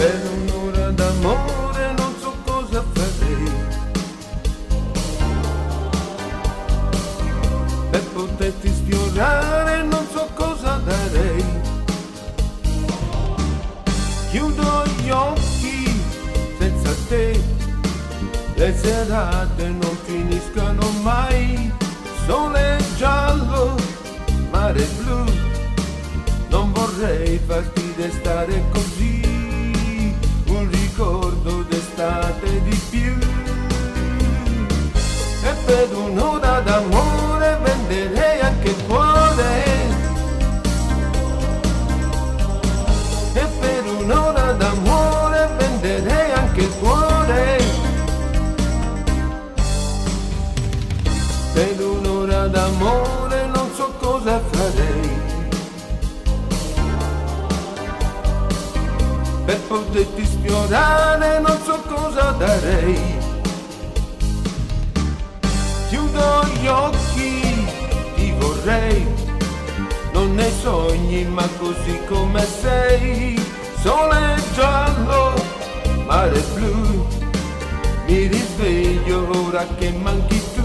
Per un'ora d'amore non so cosa farei, per poterti sfiorare non so cosa darei. Chiudo gli occhi senza te, le serate non finiscono mai. Sole giallo, mare blu, non vorrei farti restare così, un ricordo d'estate di più. E per un'ora d'amore venderei anche il cuore, e per un'ora d'amore venderei anche il cuore. Per un'ora d'amore non so cosa farei, per poterti sfiorare non so cosa darei. Chiudo gli occhi, ti vorrei, non nei sogni ma così come sei. Sole giallo, mare blu, mi risveglio ora che manchi tu.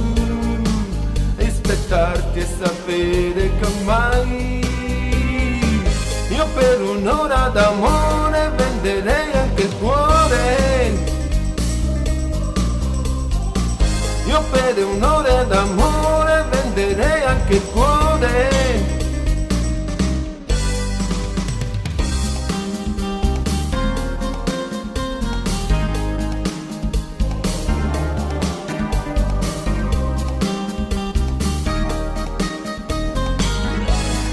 Aspettarti e sapere che ormai io per un'ora d'amore venderei anche il cuore. Io per un'ora d'amore venderei anche il cuore.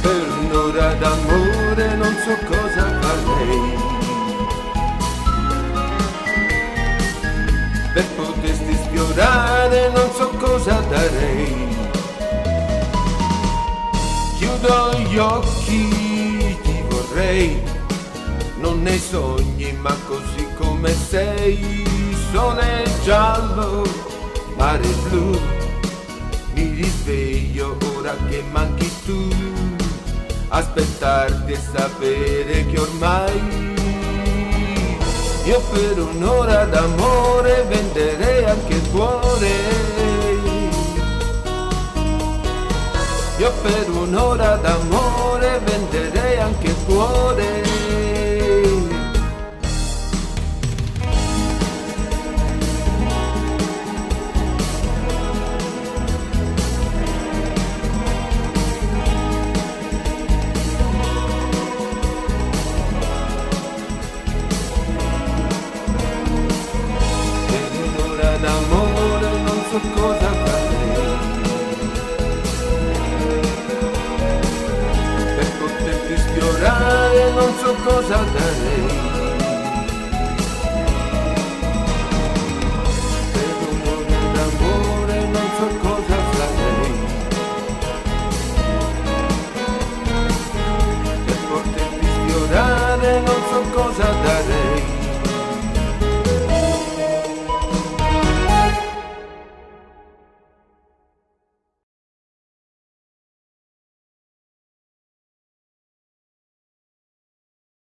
Per un'ora d'amore non so cosa farei, per poterti sfiorare non so cosa darei. Chiudo gli occhi, ti vorrei, non nei sogni ma così come sei. Sole giallo, mare blu, mi risveglio ora che manchi tu. Aspettarti e sapere che ormai io per un'ora d'amore venderei anche il cuore. Io per un'ora d'amore venderei anche il cuore. D'amore non so cosa farei, per poterti sfiorare non so cosa darei.